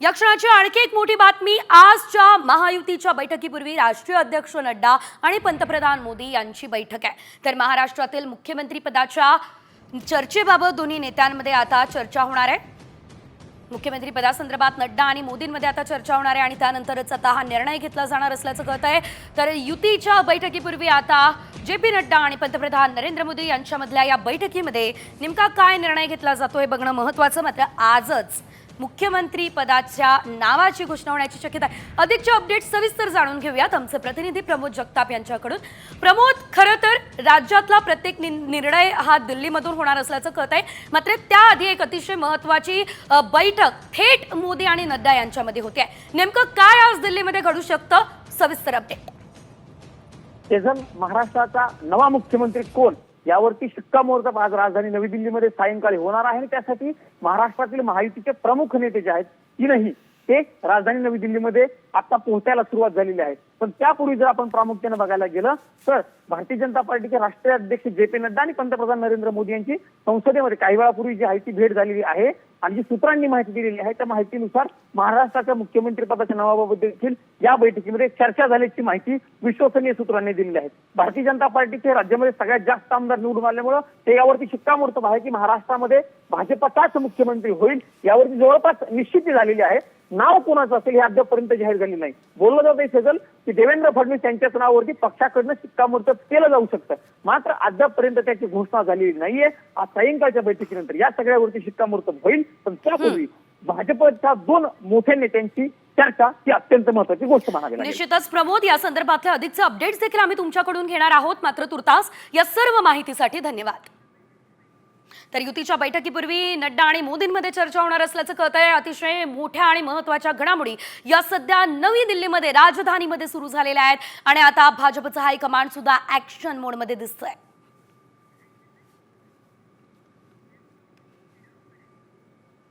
या क्षणाची आणखी एक मोठी बातमी। आजच्या महायुतीच्या बैठकीपूर्वी राष्ट्रीय अध्यक्ष नड्डा आणि पंतप्रधान मोदी यांची बैठक आहे। तर महाराष्ट्रातील मुख्यमंत्री पदाच्या चर्चेबाबत दोन्ही नेत्यांमध्ये आता चर्चा होणार आहे। मुख्यमंत्री पदासंदर्भात नड्डा आणि मोदींमध्ये आता चर्चा होणार आहे आणि त्यानंतरच आता हा निर्णय घेतला जाणार असल्याचं कळत आहे। तर युतीच्या बैठकीपूर्वी आता जे.पी. नड्डा आणि पंतप्रधान नरेंद्र मोदी यांच्यामधल्या या बैठकीमध्ये नेमका काय निर्णय घेतला जातो हे बघणं महत्त्वाचं। मात्र आजच मुख्यमंत्री पदाच्या नावाची घोषणा होण्याची शक्यता आहे। अधिकचे अपडेट्स सविस्तर जाणून घेऊयात आमचे प्रतिनिधी प्रमोद जगताप यांच्याकडून। प्रमोद, खरं तर राज्यातला प्रत्येक निर्णय हा दिल्लीमधून होणार असल्याचं कळत आहे। मात्र त्याआधी एक अतिशय महत्त्वाची बैठक थेट मोदी आणि नड्डा यांच्यामध्ये होते आहे। नेमकं काय आज दिल्लीमध्ये घडू शकतं, सविस्तर अपडेट। तेजल, महाराष्ट्राचा नवा मुख्यमंत्री कोण यावरती शिक्कामोर्तब आज राजधानी नवी दिल्लीमध्ये सायंकाळी होणार आहे। त्यासाठी महाराष्ट्रातील महायुतीचे प्रमुख नेते जे आहेत तीनही ते राजधानी नवी दिल्लीमध्ये आता पोहोचायला सुरुवात झालेली आहे। पण त्यापूर्वी जर आपण प्रामुख्याने बघायला गेलं तर भारतीय जनता पार्टीचे राष्ट्रीय अध्यक्ष जे.पी. नड्डा आणि पंतप्रधान नरेंद्र मोदी यांची संसदेमध्ये काही वेळापूर्वी जी आहे ती भेट झालेली आहे आणि जी सूत्रांनी माहिती दिलेली आहे त्या माहितीनुसार महाराष्ट्राच्या मुख्यमंत्री पदाच्या नावाबाबत देखील या बैठकीमध्ये चर्चा झाल्याची माहिती विश्वसनीय सूत्रांनी दिलेली आहे। भारतीय जनता पार्टीचे राज्यामध्ये सगळ्यात जास्त आमदार निवडून आल्यामुळे ते यावरती शिक्कामोर्तब आहे की महाराष्ट्रामध्ये भाजपचाच मुख्यमंत्री होईल यावरती जवळपास निश्चिती झालेली आहे। नाव कोणाचं असेल हे अद्यापपर्यंत जाहीर झाले नाही। बोललं जात आहे सजल की देवेंद्र फडणवीस यांच्याच नावावरती पक्षाकडनं शिक्कामोर्तब केलं जाऊ शकतं, मात्र अद्यापपर्यंत त्याची घोषणा झालेली नाहीये। आज सायंकाळच्या बैठकीनंतर या सगळ्यावरती शिक्कामोर्तब होईल। पण त्यापूर्वी भाजपच्या दोन मोठ्या नेत्यांची चर्चा ही अत्यंत महत्त्वाची गोष्ट म्हणावी लागेल। निश्चितच प्रमोद, या संदर्भातले अधिकचे अपडेट्स देखील आम्ही तुमच्याकडून घेणार आहोत। मात्र तुर्तास या सर्व माहितीसाठी धन्यवाद। तर युतीच्या बैठकीपूर्वी नड्डा आणि मोदींमध्ये चर्चा होणार असल्याचं कळत आहे। अतिशय मोठ्या आणि महत्त्वाच्या घडामोडी या सध्या नवी दिल्लीमध्ये राजधानीमध्ये सुरू झालेल्या आहेत आणि आता भाजपचा हायकमांड सुद्धा ऍक्शन मोडमध्ये दिसतोय।